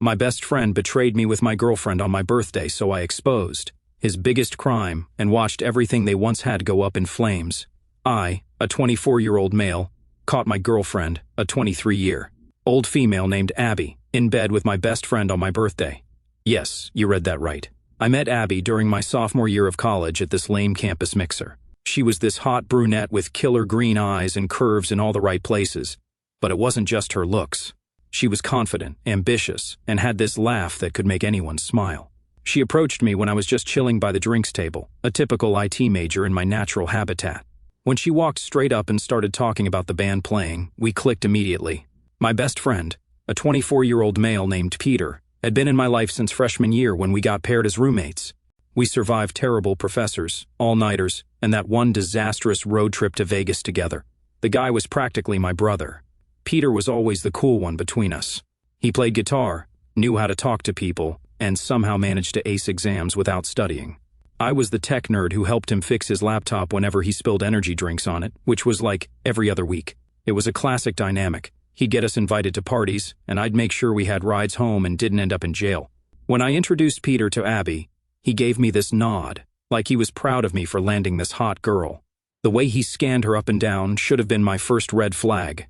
My best friend betrayed me with my girlfriend on my birthday, so I exposed his biggest crime and watched everything they once had go up in flames. I, a 24-year-old male, caught my girlfriend, a 23-year-old female named Abby, in bed with my best friend on my birthday. Yes, you read that right. I met Abby during my sophomore year of college at this lame campus mixer. She was this hot brunette with killer green eyes and curves in all the right places. But it wasn't just her looks. She was confident, ambitious, and had this laugh that could make anyone smile. She approached me when I was just chilling by the drinks table, a typical IT major in my natural habitat. When she walked straight up and started talking about the band playing, we clicked immediately. My best friend, a 24-year-old male named Peter, had been in my life since freshman year when we got paired as roommates. We survived terrible professors, all-nighters, and that one disastrous road trip to Vegas together. The guy was practically my brother. Peter was always the cool one between us. He played guitar, knew how to talk to people, and somehow managed to ace exams without studying. I was the tech nerd who helped him fix his laptop whenever he spilled energy drinks on it, which was like every other week. It was a classic dynamic. He'd get us invited to parties, and I'd make sure we had rides home and didn't end up in jail. When I introduced Peter to Abby, he gave me this nod, like he was proud of me for landing this hot girl. The way he scanned her up and down should have been my first red flag.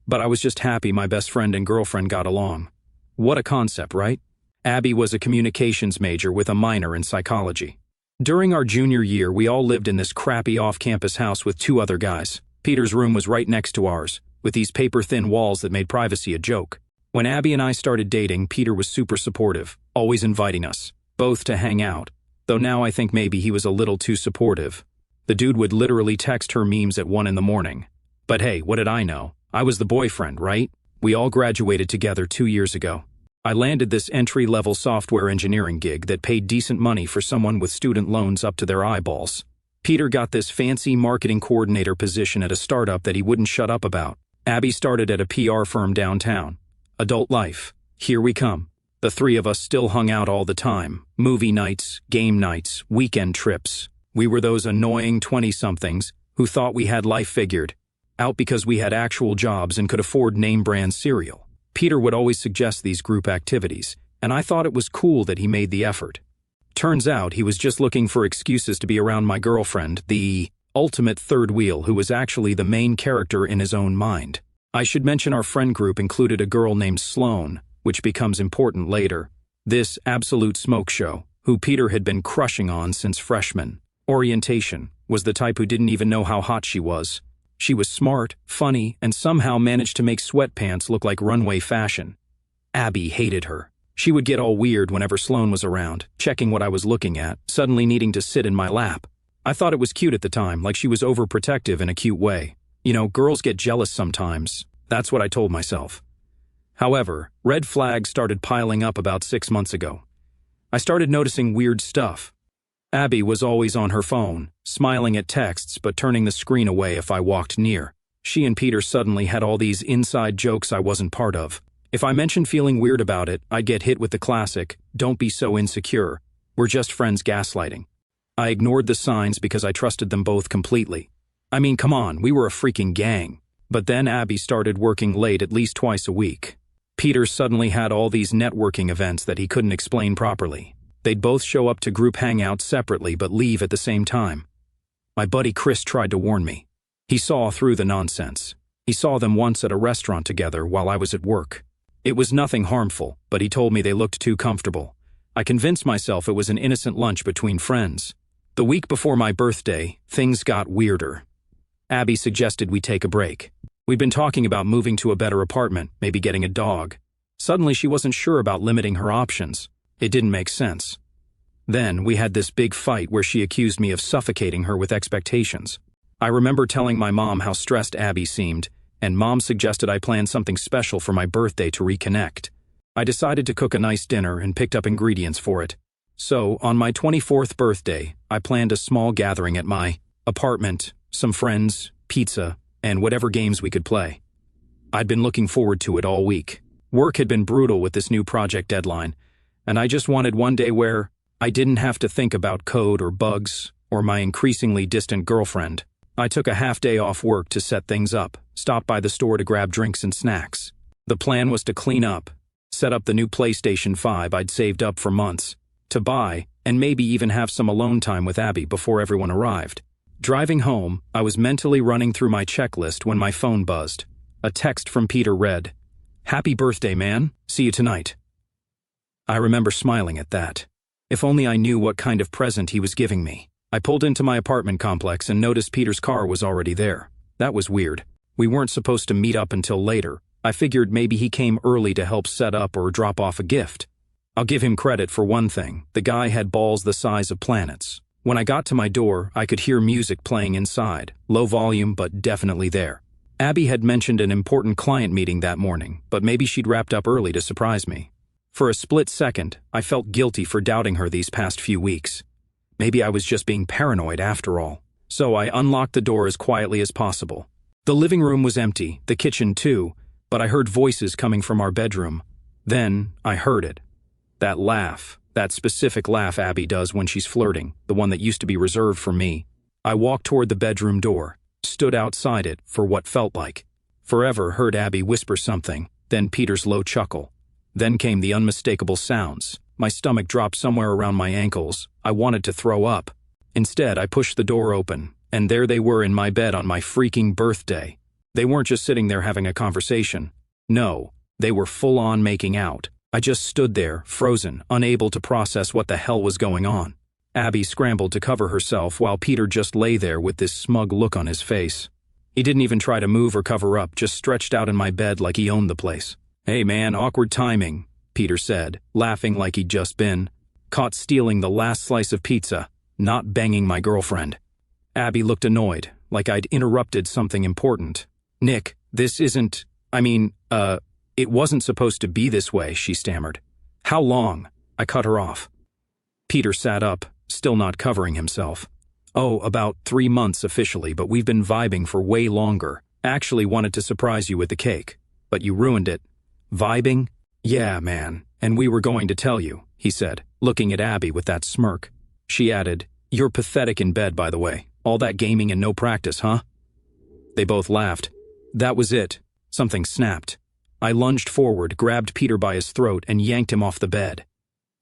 But I was just happy my best friend and girlfriend got along. What a concept, right? Abby was a communications major with a minor in psychology. During our junior year, we all lived in this crappy off-campus house with two other guys. Peter's room was right next to ours, with these paper-thin walls that made privacy a joke. When Abby and I started dating, Peter was super supportive, always inviting us, both to hang out, though now I think maybe he was a little too supportive. The dude would literally text her memes at 1 in the morning. But hey, what did I know? I was the boyfriend, right? We all graduated together 2 years ago. I landed this entry-level software engineering gig that paid decent money for someone with student loans up to their eyeballs. Peter got this fancy marketing coordinator position at a startup that he wouldn't shut up about. Abby started at a PR firm downtown. Adult life. Here we come. The three of us still hung out all the time. Movie nights, game nights, weekend trips. We were those annoying 20-somethings who thought we had life figured out because we had actual jobs and could afford name-brand cereal. Peter would always suggest these group activities, and I thought it was cool that he made the effort. Turns out he was just looking for excuses to be around my girlfriend, the ultimate third wheel who was actually the main character in his own mind. I should mention our friend group included a girl named Sloane, which becomes important later. This absolute smoke show, who Peter had been crushing on since freshman orientation, was the type who didn't even know how hot she was. She was smart, funny, and somehow managed to make sweatpants look like runway fashion. Abby hated her. She would get all weird whenever Sloane was around, checking what I was looking at, suddenly needing to sit in my lap. I thought it was cute at the time, like she was overprotective in a cute way. You know, girls get jealous sometimes. That's what I told myself. However, red flags started piling up about 6 months ago. I started noticing weird stuff. Abby was always on her phone, smiling at texts but turning the screen away if I walked near. She and Peter suddenly had all these inside jokes I wasn't part of. If I mentioned feeling weird about it, I'd get hit with the classic, "Don't be so insecure. We're just friends," gaslighting. I ignored the signs because I trusted them both completely. I mean, come on, we were a freaking gang. But then Abby started working late at least twice a week. Peter suddenly had all these networking events that he couldn't explain properly. They'd both show up to group hangouts separately but leave at the same time. My buddy Chris tried to warn me. He saw through the nonsense. He saw them once at a restaurant together while I was at work. It was nothing harmful, but he told me they looked too comfortable. I convinced myself it was an innocent lunch between friends. The week before my birthday, things got weirder. Abby suggested we take a break. We'd been talking about moving to a better apartment, maybe getting a dog. Suddenly she wasn't sure about limiting her options. It didn't make sense. Then we had this big fight where she accused me of suffocating her with expectations. I remember telling my mom how stressed Abby seemed, and Mom suggested I plan something special for my birthday to reconnect. I decided to cook a nice dinner and picked up ingredients for it. So, on my 24th birthday, I planned a small gathering at my apartment, some friends, pizza, and whatever games we could play. I'd been looking forward to it all week. Work had been brutal with this new project deadline, and I just wanted one day where I didn't have to think about code or bugs or my increasingly distant girlfriend. I took a half day off work to set things up, stopped by the store to grab drinks and snacks. The plan was to clean up, Set up the new PlayStation 5 I'd saved up for months to buy, and maybe even have some alone time with Abby before everyone arrived. Driving home, I was mentally running through my checklist when my phone buzzed. A text from Peter read, "Happy birthday, man. See you tonight." I remember smiling at that. If only I knew what kind of present he was giving me. I pulled into my apartment complex and noticed Peter's car was already there. That was weird. We weren't supposed to meet up until later. I figured maybe he came early to help set up or drop off a gift. I'll give him credit for one thing. The guy had balls the size of planets. When I got to my door, I could hear music playing inside, low volume but definitely there. Abby had mentioned an important client meeting that morning, but maybe she'd wrapped up early to surprise me. For a split second, I felt guilty for doubting her these past few weeks. Maybe I was just being paranoid after all. So I unlocked the door as quietly as possible. The living room was empty, the kitchen too, but I heard voices coming from our bedroom. Then I heard it. That laugh, that specific laugh Abby does when she's flirting, the one that used to be reserved for me. I walked toward the bedroom door, stood outside it for what felt like. Forever heard Abby whisper something, then Peter's low chuckle. Then came the unmistakable sounds. My stomach dropped somewhere around my ankles. I wanted to throw up. Instead, I pushed the door open, and there they were in my bed on my freaking birthday. They weren't just sitting there having a conversation. No, they were full-on making out. I just stood there, frozen, unable to process what the hell was going on. Abby scrambled to cover herself while Peter just lay there with this smug look on his face. He didn't even try to move or cover up, just stretched out in my bed like he owned the place. "Hey man, awkward timing," Peter said, laughing like he'd just been caught stealing the last slice of pizza, not banging my girlfriend. Abby looked annoyed, like I'd interrupted something important. "Nick, this isn't, it wasn't supposed to be this way," she stammered. "How long?" I cut her off. Peter sat up, still not covering himself. "Oh, about 3 months officially, but we've been vibing for way longer. Actually wanted to surprise you with the cake, but you ruined it." "Vibing? Yeah, man, and we were going to tell you," he said, looking at Abby with that smirk. She added, "You're pathetic in bed, by the way. All that gaming and no practice, huh?" They both laughed. That was it. Something snapped. I lunged forward, grabbed Peter by his throat, and yanked him off the bed.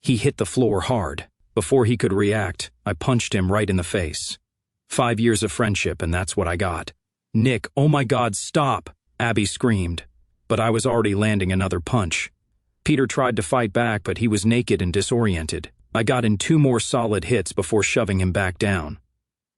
He hit the floor hard. Before he could react, I punched him right in the face. 5 years of friendship, and that's what I got. "Nick, oh my God, stop!" Abby screamed. But I was already landing another punch. Peter tried to fight back, but he was naked and disoriented. I got in 2 more solid hits before shoving him back down.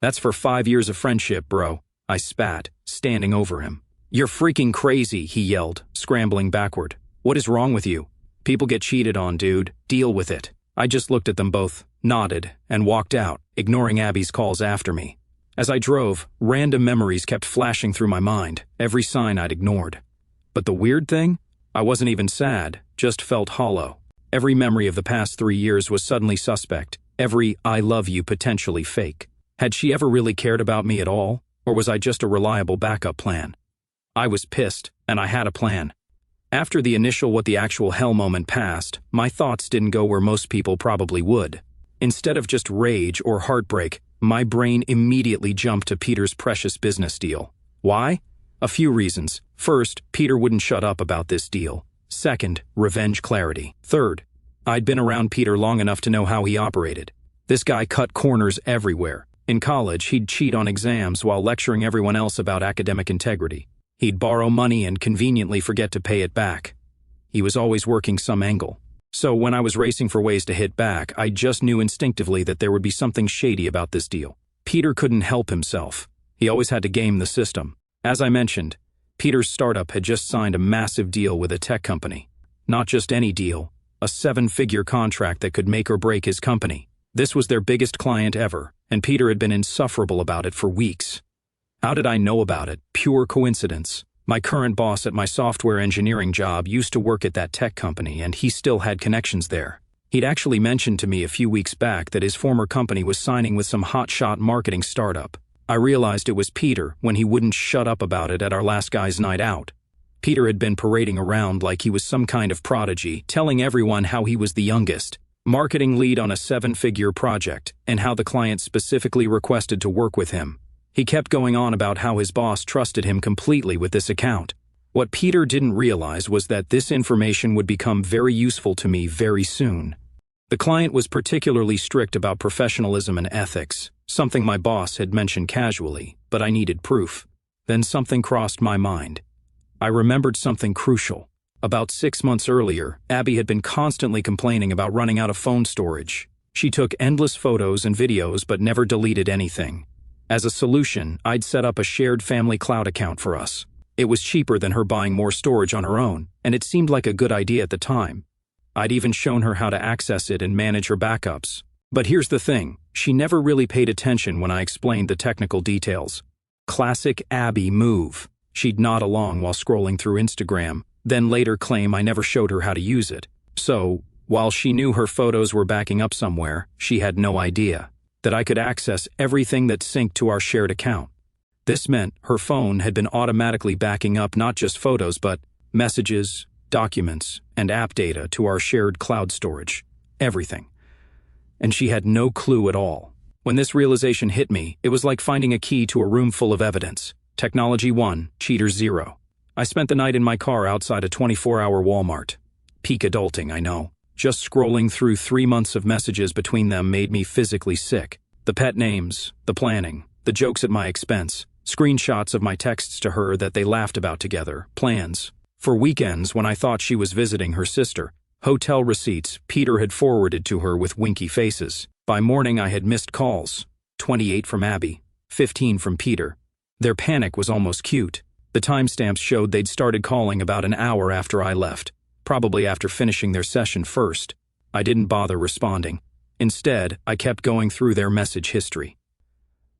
"That's for 5 years of friendship, bro," I spat, standing over him. "You're freaking crazy," he yelled, scrambling backward. "What is wrong with you? People get cheated on, dude. Deal with it." I just looked at them both, nodded, and walked out, ignoring Abby's calls after me. As I drove, random memories kept flashing through my mind, every sign I'd ignored. But the weird thing? I wasn't even sad, just felt hollow. Every memory of the past 3 years was suddenly suspect, every "I love you" potentially fake. Had she ever really cared about me at all, or was I just a reliable backup plan? I was pissed, and I had a plan. After the initial what the actual hell moment passed, my thoughts didn't go where most people probably would. Instead of just rage or heartbreak, my brain immediately jumped to Peter's precious business deal. Why? A few reasons. First, Peter wouldn't shut up about this deal. Second, revenge clarity. Third, I'd been around Peter long enough to know how he operated. This guy cut corners everywhere. In college, he'd cheat on exams while lecturing everyone else about academic integrity. He'd borrow money and conveniently forget to pay it back. He was always working some angle. So when I was racing for ways to hit back, I just knew instinctively that there would be something shady about this deal. Peter couldn't help himself. He always had to game the system. As I mentioned, Peter's startup had just signed a massive deal with a tech company. Not just any deal, a 7-figure contract that could make or break his company. This was their biggest client ever, and Peter had been insufferable about it for weeks. How did I know about it? Pure coincidence. My current boss at my software engineering job used to work at that tech company, and he still had connections there. He'd actually mentioned to me a few weeks back that his former company was signing with some hotshot marketing startup. I realized it was Peter when he wouldn't shut up about it at our last guy's night out. Peter had been parading around like he was some kind of prodigy, telling everyone how he was the youngest, marketing lead on a 7-figure project, and how the client specifically requested to work with him. He kept going on about how his boss trusted him completely with this account. What Peter didn't realize was that this information would become very useful to me very soon. The client was particularly strict about professionalism and ethics, something my boss had mentioned casually, but I needed proof. Then something crossed my mind. I remembered something crucial. About 6 months earlier, Abby had been constantly complaining about running out of phone storage. She took endless photos and videos but never deleted anything. As a solution, I'd set up a shared family cloud account for us. It was cheaper than her buying more storage on her own, and it seemed like a good idea at the time. I'd even shown her how to access it and manage her backups. But here's the thing, she never really paid attention when I explained the technical details. Classic Abby move. She'd nod along while scrolling through Instagram, then later claim I never showed her how to use it. So, while she knew her photos were backing up somewhere, she had no idea that I could access everything that synced to our shared account. This meant her phone had been automatically backing up not just photos but messages, documents, and app data to our shared cloud storage. Everything. And she had no clue at all. When this realization hit me, it was like finding a key to a room full of evidence. Technology 1, cheaters 0. I spent the night in my car outside a 24-hour Walmart. Peak adulting, I know. Just scrolling through 3 months of messages between them made me physically sick. The pet names, the planning, the jokes at my expense, screenshots of my texts to her that they laughed about together, plans. For weekends when I thought she was visiting her sister, hotel receipts Peter had forwarded to her with winky faces. By morning I had missed calls, 28 from Abby, 15 from Peter. Their panic was almost cute. The timestamps showed they'd started calling about an hour after I left, probably after finishing their session first. I didn't bother responding. Instead, I kept going through their message history.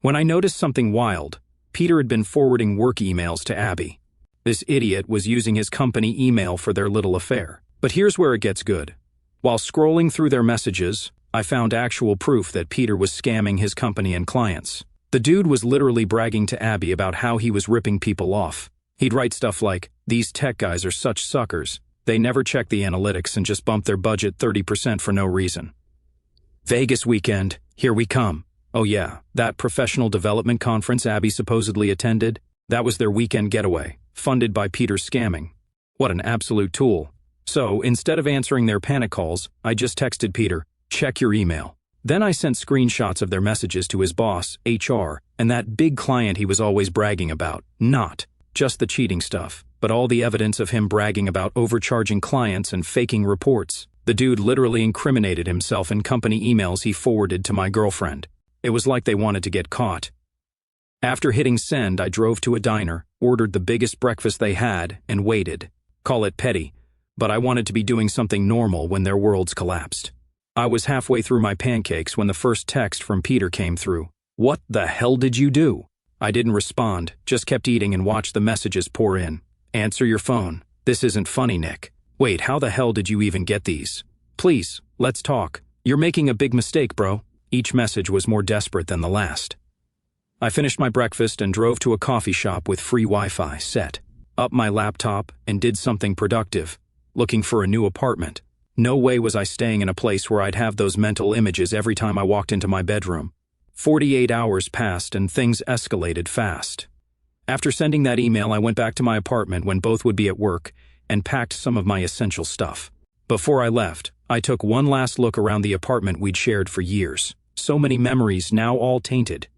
When I noticed something wild, Peter had been forwarding work emails to Abby. This idiot was using his company email for their little affair. But here's where it gets good. While scrolling through their messages, I found actual proof that Peter was scamming his company and clients. The dude was literally bragging to Abby about how he was ripping people off. He'd write stuff like, "These tech guys are such suckers. They never check the analytics and just bump their budget 30% for no reason. Vegas weekend, here we come. Oh yeah, that professional development conference Abby supposedly attended, that was their weekend getaway, funded by Peter's scamming. What an absolute tool. So, instead of answering their panic calls, I just texted Peter, check your email. Then I sent screenshots of their messages to his boss, HR, and that big client he was always bragging about. Not just the cheating stuff, but all the evidence of him bragging about overcharging clients and faking reports. The dude literally incriminated himself in company emails he forwarded to my girlfriend. It was like they wanted to get caught. After hitting send, I drove to a diner, ordered the biggest breakfast they had, and waited. Call it petty, but I wanted to be doing something normal when their worlds collapsed. I was halfway through my pancakes when the first text from Peter came through. What the hell did you do? I didn't respond, just kept eating and watched the messages pour in. Answer your phone. This isn't funny, Nick. Wait, how the hell did you even get these? Please, let's talk. You're making a big mistake, bro. Each message was more desperate than the last. I finished my breakfast and drove to a coffee shop with free Wi-Fi set up my laptop and did something productive, looking for a new apartment. No way was I staying in a place where I'd have those mental images every time I walked into my bedroom. 48 hours passed and things escalated fast. After sending that email, I went back to my apartment when both would be at work and packed some of my essential stuff. Before I left, I took one last look around the apartment we'd shared for years. So many memories, now all tainted.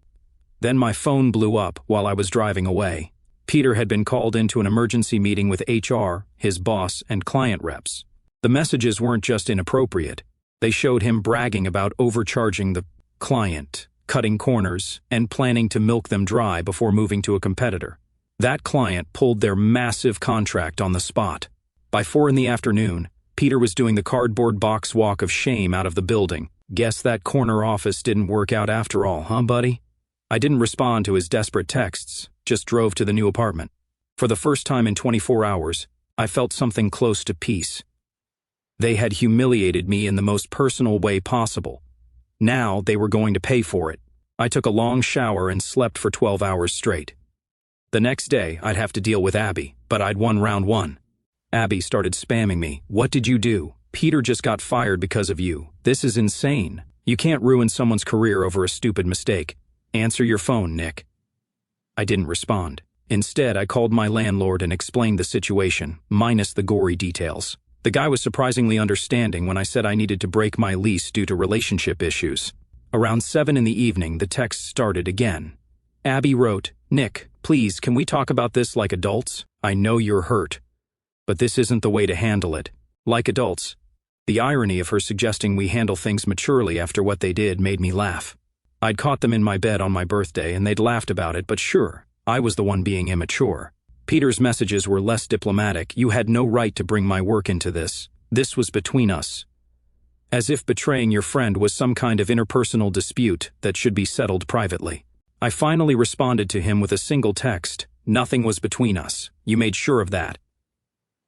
Then my phone blew up while I was driving away. Peter had been called into an emergency meeting with HR, his boss, and client reps. The messages weren't just inappropriate. They showed him bragging about overcharging the client, cutting corners, and planning to milk them dry before moving to a competitor. That client pulled their massive contract on the spot. By 4 p.m, Peter was doing the cardboard box walk of shame out of the building. Guess that corner office didn't work out after all, huh, buddy? I didn't respond to his desperate texts, just drove to the new apartment. For the first time in 24 hours, I felt something close to peace. They had humiliated me in the most personal way possible. Now they were going to pay for it. I took a long shower and slept for 12 hours straight. The next day, I'd have to deal with Abby, but I'd won round 1. Abby started spamming me. What did you do? Peter just got fired because of you. This is insane. You can't ruin someone's career over a stupid mistake. Answer your phone, Nick. I didn't respond. Instead, I called my landlord and explained the situation, minus the gory details. The guy was surprisingly understanding when I said I needed to break my lease due to relationship issues. Around 7 in the evening, the text started again. Abby wrote, "Nick, please, can we talk about this like adults? I know you're hurt, but this isn't the way to handle it. Like adults." The irony of her suggesting we handle things maturely after what they did made me laugh. I'd caught them in my bed on my birthday and they'd laughed about it, but sure, I was the one being immature. Peter's messages were less diplomatic. "You had no right to bring my work into this. This was between us." As if betraying your friend was some kind of interpersonal dispute that should be settled privately. I finally responded to him with a single text. "Nothing was between us. You made sure of that."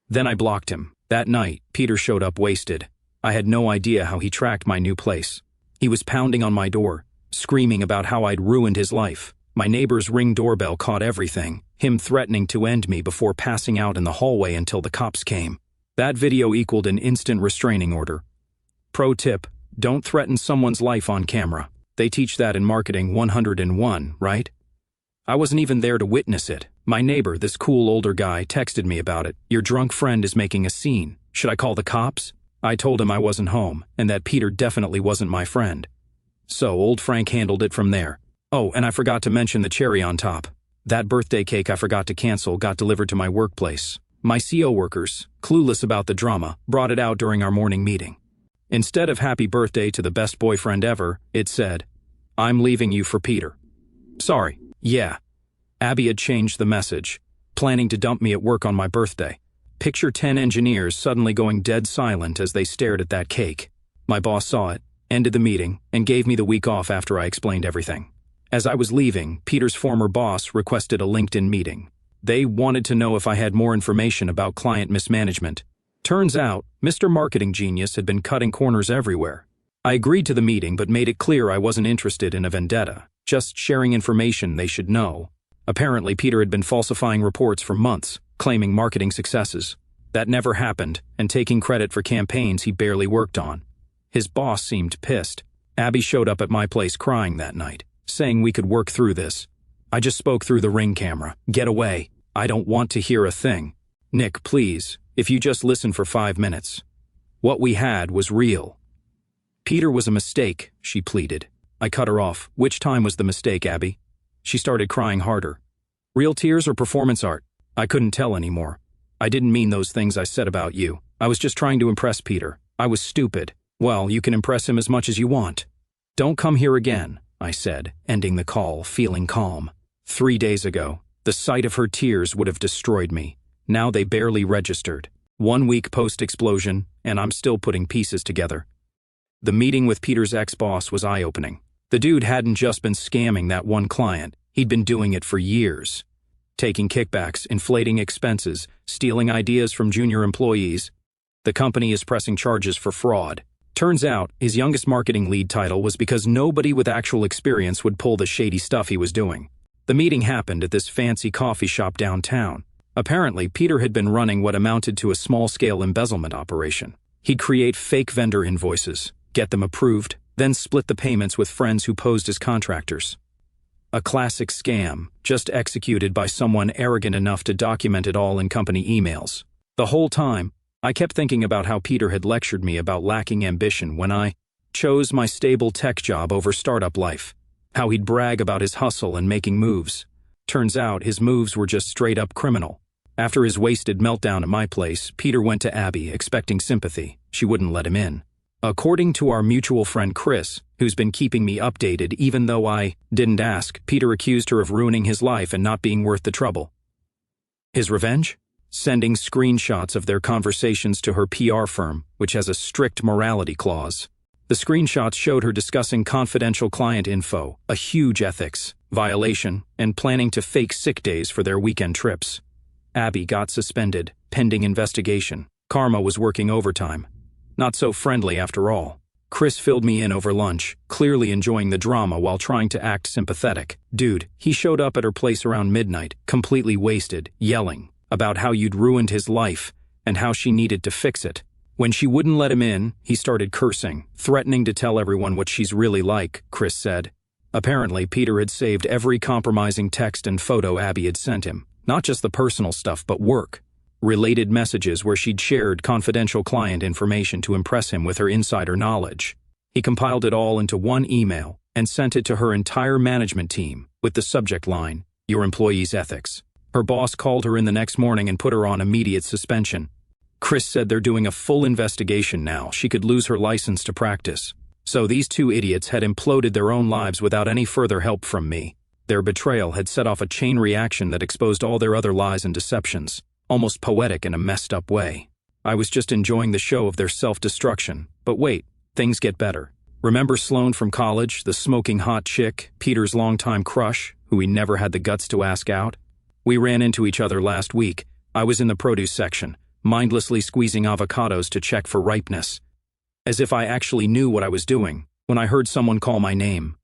Then I blocked him. That night, Peter showed up wasted. I had no idea how he tracked my new place. He was pounding on my door, screaming about how I'd ruined his life. My neighbor's Ring doorbell caught everything, him threatening to end me before passing out in the hallway until the cops came. That video equaled an instant restraining order. Pro tip, don't threaten someone's life on camera. They teach that in Marketing 101, right? I wasn't even there to witness it. My neighbor, this cool older guy, texted me about it. "Your drunk friend is making a scene. Should I call the cops?" I told him I wasn't home, and that Peter definitely wasn't my friend. So old Frank handled it from there. Oh, and I forgot to mention the cherry on top. That birthday cake I forgot to cancel got delivered to my workplace. My CO workers, clueless about the drama, brought it out during our morning meeting. Instead of "Happy birthday to the best boyfriend ever," it said, "I'm leaving you for Peter." Sorry. Yeah. Abby had changed the message, planning to dump me at work on my birthday. Picture 10 engineers suddenly going dead silent as they stared at that cake. My boss saw it, ended the meeting, and gave me the week off after I explained everything. As I was leaving, Peter's former boss requested a LinkedIn meeting. They wanted to know if I had more information about client mismanagement. Turns out, Mr. Marketing Genius had been cutting corners everywhere. I agreed to the meeting but made it clear I wasn't interested in a vendetta, just sharing information they should know. Apparently, Peter had been falsifying reports for months, claiming marketing successes. That never happened, and taking credit for campaigns he barely worked on. His boss seemed pissed. Abby showed up at my place crying that night, saying we could work through this. I just spoke through the Ring camera. "Get away. I don't want to hear a thing. Nick, please, if you just listen for 5 minutes. What we had was real." "Peter was a mistake," she pleaded. I cut her off. "Which time was the mistake, Abby?" She started crying harder. "Real tears or performance art?" I couldn't tell anymore. "I didn't mean those things I said about you. I was just trying to impress Peter. I was stupid." "Well, you can impress him as much as you want." "Don't come here again," I said, ending the call, feeling calm. 3 days ago, the sight of her tears would have destroyed me. Now they barely registered. 1 week post-explosion, and I'm still putting pieces together. The meeting with Peter's ex-boss was eye-opening. The dude hadn't just been scamming that one client, he'd been doing it for years. Taking kickbacks, inflating expenses, stealing ideas from junior employees. The company is pressing charges for fraud. Turns out, his youngest marketing lead title was because nobody with actual experience would pull the shady stuff he was doing. The meeting happened at this fancy coffee shop downtown. Apparently, Peter had been running what amounted to a small-scale embezzlement operation. He'd create fake vendor invoices, get them approved, then split the payments with friends who posed as contractors. A classic scam, just executed by someone arrogant enough to document it all in company emails. The whole time, I kept thinking about how Peter had lectured me about lacking ambition when I chose my stable tech job over startup life. How he'd brag about his hustle and making moves. Turns out his moves were just straight-up criminal. After his wasted meltdown at my place, Peter went to Abby, expecting sympathy. She wouldn't let him in. According to our mutual friend Chris, who's been keeping me updated even though I didn't ask, Peter accused her of ruining his life and not being worth the trouble. His revenge? Sending screenshots of their conversations to her PR firm, which has a strict morality clause. The screenshots showed her discussing confidential client info, a huge ethics violation, and planning to fake sick days for their weekend trips. Abby got suspended, pending investigation. Karma was working overtime. Not so friendly after all. Chris filled me in over lunch, clearly enjoying the drama while trying to act sympathetic. Dude, he showed up at her place around midnight, completely wasted, yelling about how you'd ruined his life and how she needed to fix it. When she wouldn't let him in, he started cursing, threatening to tell everyone what she's really like, Chris said. Apparently, Peter had saved every compromising text and photo Abby had sent him. Not just the personal stuff, but work-related messages where she'd shared confidential client information to impress him with her insider knowledge. He compiled it all into one email and sent it to her entire management team with the subject line, "Your employee's ethics." Her boss called her in the next morning and put her on immediate suspension. Chris said they're doing a full investigation now. She could lose her license to practice. So these two idiots had imploded their own lives without any further help from me. Their betrayal had set off a chain reaction that exposed all their other lies and deceptions, almost poetic in a messed up way. I was just enjoying the show of their self-destruction. But wait, things get better. Remember Sloane from college, the smoking hot chick, Peter's longtime crush, who he never had the guts to ask out? We ran into each other last week. I was in the produce section, mindlessly squeezing avocados to check for ripeness. As if I actually knew what I was doing, when I heard someone call my name.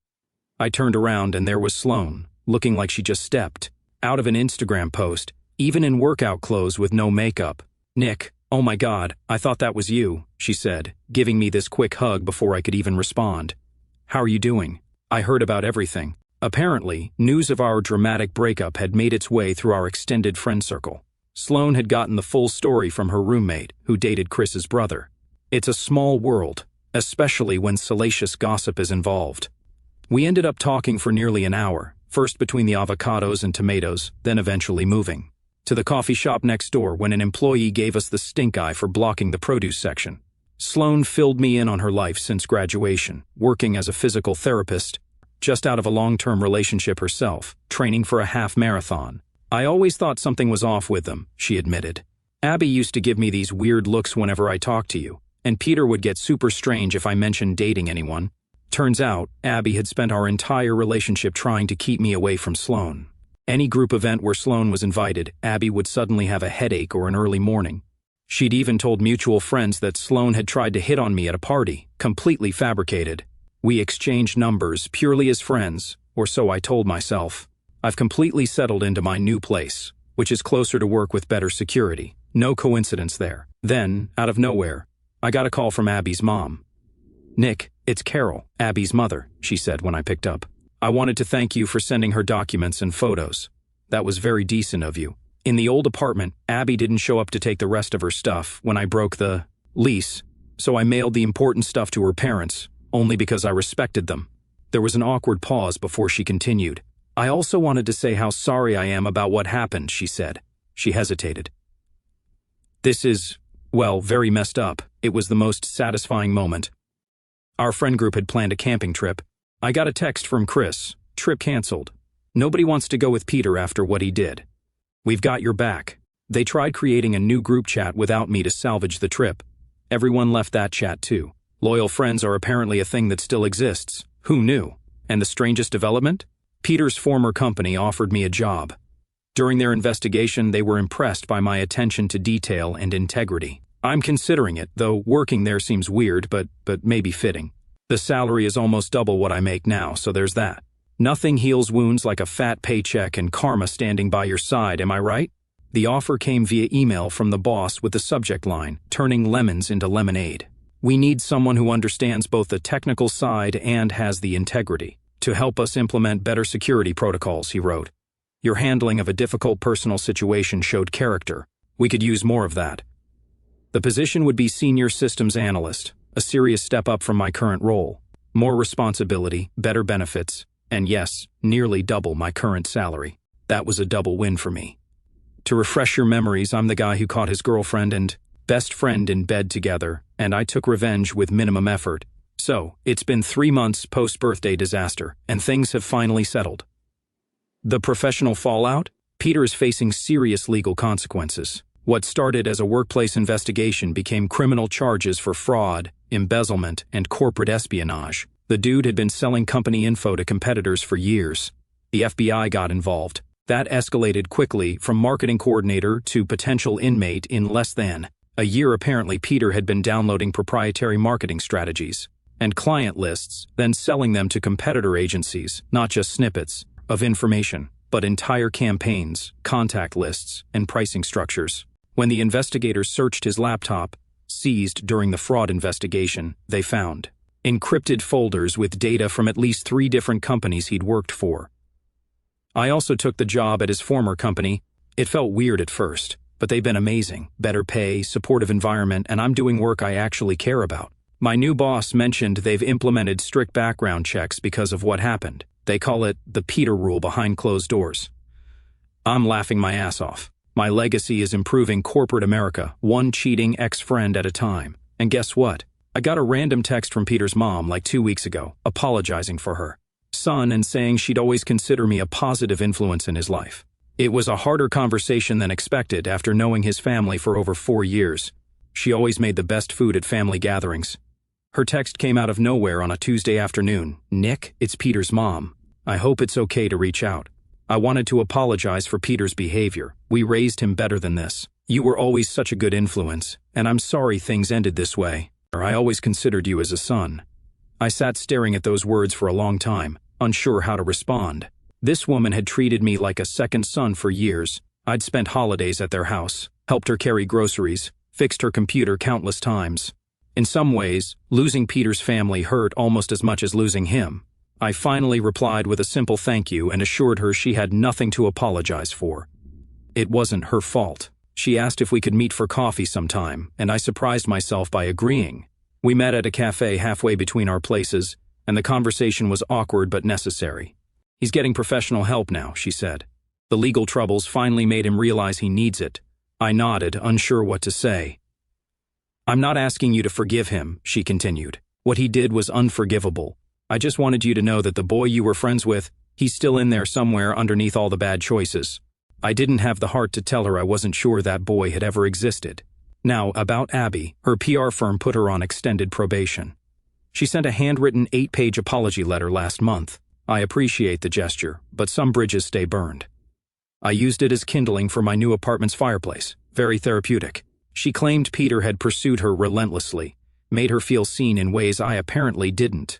I turned around and there was Sloane, looking like she just stepped out of an Instagram post, even in workout clothes with no makeup. "Nick, oh my God, I thought that was you," she said, giving me this quick hug before I could even respond. "How are you doing? I heard about everything." Apparently, news of our dramatic breakup had made its way through our extended friend circle. Sloane had gotten the full story from her roommate, who dated Chris's brother. It's a small world, especially when salacious gossip is involved. We ended up talking for nearly an hour, first between the avocados and tomatoes, then eventually moving to the coffee shop next door when an employee gave us the stink eye for blocking the produce section. Sloane filled me in on her life since graduation, working as a physical therapist, just out of a long-term relationship herself, training for a half marathon. "I always thought something was off with them," she admitted. "Abby used to give me these weird looks whenever I talked to you, and Peter would get super strange if I mentioned dating anyone." Turns out, Abby had spent our entire relationship trying to keep me away from Sloane. Any group event where Sloane was invited, Abby would suddenly have a headache or an early morning. She'd even told mutual friends that Sloane had tried to hit on me at a party, completely fabricated. We exchanged numbers purely as friends, or so I told myself. I've completely settled into my new place, which is closer to work with better security. No coincidence there. Then, out of nowhere, I got a call from Abby's mom. "Nick, it's Carol, Abby's mother," she said when I picked up. "I wanted to thank you for sending her documents and photos. That was very decent of you. In the old apartment, Abby didn't show up to take the rest of her stuff when I broke the lease, so I mailed the important stuff to her parents, only because I respected them." There was an awkward pause before she continued. "I also wanted to say how sorry I am about what happened," she said. She hesitated. "This is, well, very messed up. It was the most satisfying moment. Our friend group had planned a camping trip. I got a text from Chris. Trip canceled. Nobody wants to go with Peter after what he did. We've got your back. They tried creating a new group chat without me to salvage the trip. Everyone left that chat too. Loyal friends are apparently a thing that still exists. Who knew? And the strangest development? Peter's former company offered me a job. During their investigation, they were impressed by my attention to detail and integrity. I'm considering it, though working there seems weird, but maybe fitting. The salary is almost double what I make now, so there's that. Nothing heals wounds like a fat paycheck and karma standing by your side, am I right? The offer came via email from the boss with the subject line, "Turning lemons into lemonade." "We need someone who understands both the technical side and has the integrity to help us implement better security protocols," he wrote. "Your handling of a difficult personal situation showed character. We could use more of that." The position would be Senior Systems Analyst, a serious step up from my current role. More responsibility, better benefits, and yes, nearly double my current salary. That was a double win for me. To refresh your memories, I'm the guy who caught his girlfriend and best friend in bed together, and I took revenge with minimum effort. So, it's been 3 months post-birthday disaster, and things have finally settled. The professional fallout? Peter is facing serious legal consequences. What started as a workplace investigation became criminal charges for fraud, embezzlement, and corporate espionage. The dude had been selling company info to competitors for years. The FBI got involved. That escalated quickly from marketing coordinator to potential inmate in less than a year. Apparently, Peter had been downloading proprietary marketing strategies and client lists, then selling them to competitor agencies, not just snippets of information, but entire campaigns, contact lists, and pricing structures. When the investigators searched his laptop, seized during the fraud investigation, they found encrypted folders with data from at least 3 different companies he'd worked for. I also took the job at his former company, It felt weird at first, but they've been amazing. Better pay, supportive environment, and I'm doing work I actually care about. My new boss mentioned they've implemented strict background checks because of what happened. They call it the Peter rule behind closed doors. I'm laughing my ass off. My legacy is improving corporate America, one cheating ex-friend at a time. And guess what? I got a random text from Peter's mom like 2 weeks ago, apologizing for her son and saying she'd always consider me a positive influence in his life. It was a harder conversation than expected after knowing his family for over 4 years. She always made the best food at family gatherings. Her text came out of nowhere on a Tuesday afternoon. "Nick, it's Peter's mom. I hope it's okay to reach out. I wanted to apologize for Peter's behavior. We raised him better than this. You were always such a good influence, and I'm sorry things ended this way. I always considered you as a son." I sat staring at those words for a long time, unsure how to respond. This woman had treated me like a second son for years. I'd spent holidays at their house, helped her carry groceries, fixed her computer countless times. In some ways, losing Peter's family hurt almost as much as losing him. I finally replied with a simple thank you and assured her she had nothing to apologize for. It wasn't her fault. She asked if we could meet for coffee sometime, and I surprised myself by agreeing. We met at a cafe halfway between our places, and the conversation was awkward but necessary. "He's getting professional help now," she said. "The legal troubles finally made him realize he needs it." I nodded, unsure what to say. "I'm not asking you to forgive him," she continued. "What he did was unforgivable. I just wanted you to know that the boy you were friends with, he's still in there somewhere underneath all the bad choices." I didn't have the heart to tell her I wasn't sure that boy had ever existed. Now, about Abby, her PR firm put her on extended probation. She sent a handwritten 8-page apology letter last month. I appreciate the gesture, but some bridges stay burned. I used it as kindling for my new apartment's fireplace. Very therapeutic. She claimed Peter had pursued her relentlessly, made her feel seen in ways I apparently didn't.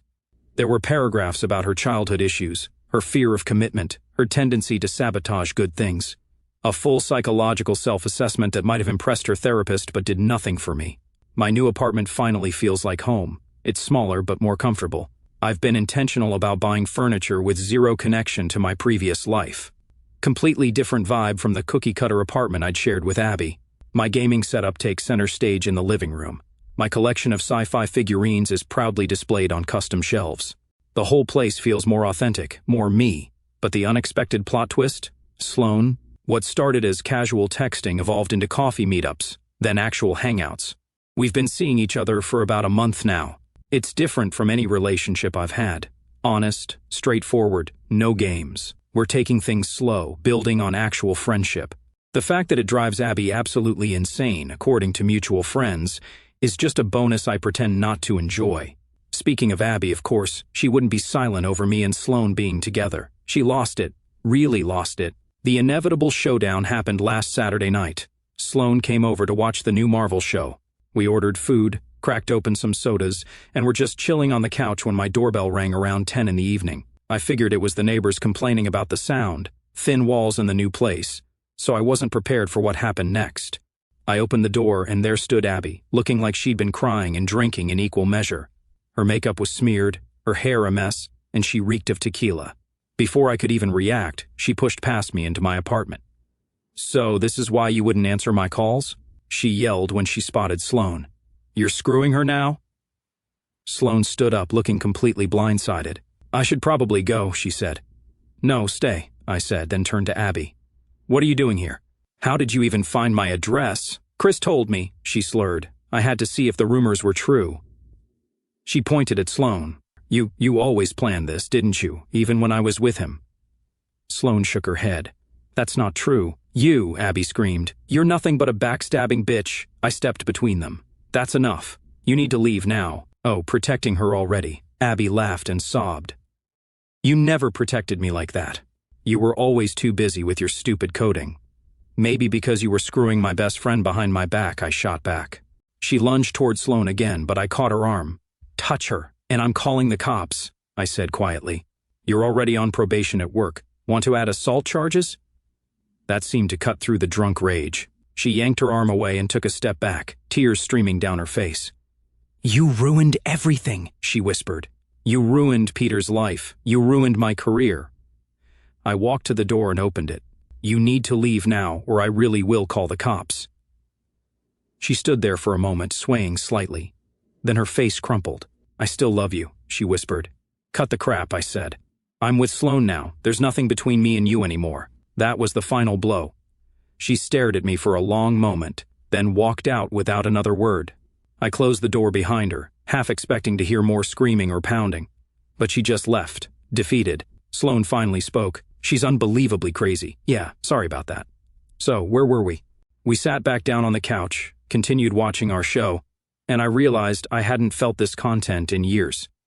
There were paragraphs about her childhood issues, her fear of commitment, her tendency to sabotage good things. A full psychological self-assessment that might have impressed her therapist but did nothing for me. My new apartment finally feels like home. It's smaller but more comfortable. I've been intentional about buying furniture with zero connection to my previous life. Completely different vibe from the cookie-cutter apartment I'd shared with Abby. My gaming setup takes center stage in the living room. My collection of sci-fi figurines is proudly displayed on custom shelves. The whole place feels more authentic, more me. But the unexpected plot twist? Sloan? What started as casual texting evolved into coffee meetups, then actual hangouts. We've been seeing each other for about a month now. It's different from any relationship I've had. Honest, straightforward, no games. We're taking things slow, building on actual friendship. The fact that it drives Abby absolutely insane, according to mutual friends, is just a bonus I pretend not to enjoy. Speaking of Abby, of course, she wouldn't be silent over me and Sloan being together. She lost it, really lost it. The inevitable showdown happened last Saturday night. Sloan came over to watch the new Marvel show. We ordered food, cracked open some sodas, and were just chilling on the couch when my doorbell rang around 10 in the evening. I figured it was the neighbors complaining about the sound, thin walls in the new place, so I wasn't prepared for what happened next. I opened the door and there stood Abby, looking like she'd been crying and drinking in equal measure. Her makeup was smeared, her hair a mess, and she reeked of tequila. Before I could even react, she pushed past me into my apartment. "So this is why you wouldn't answer my calls?" she yelled when she spotted Sloan. "You're screwing her now?" Sloan stood up, looking completely blindsided. "I should probably go," she said. "No, stay," I said, then turned to Abby. "What are you doing here? How did you even find my address?" "Chris told me," she slurred. "I had to see if the rumors were true." She pointed at Sloan. You always planned this, didn't you, even when I was with him?" Sloan shook her head. "That's not true." "You," Abby screamed. "You're nothing but a backstabbing bitch." I stepped between them. "That's enough. You need to leave now." "Oh, protecting her already." Abby laughed and sobbed. "You never protected me like that. You were always too busy with your stupid coding." "Maybe because you were screwing my best friend behind my back," I shot back. She lunged toward Sloan again, but I caught her arm. "Touch her, and I'm calling the cops," I said quietly. "You're already on probation at work. Want to add assault charges?" That seemed to cut through the drunk rage. She yanked her arm away and took a step back, tears streaming down her face. "You ruined everything," she whispered. "You ruined Peter's life. You ruined my career." I walked to the door and opened it. "You need to leave now, or I really will call the cops." She stood there for a moment, swaying slightly. Then her face crumpled. "I still love you," she whispered. "Cut the crap," I said. "I'm with Sloane now. There's nothing between me and you anymore." That was the final blow. She stared at me for a long moment, then walked out without another word. I closed the door behind her, half expecting to hear more screaming or pounding. But she just left, defeated. Sloane finally spoke. "She's unbelievably crazy. Yeah, sorry about that." "So, where were we?" We sat back down on the couch, continued watching our show, and I realized I hadn't felt this content in years.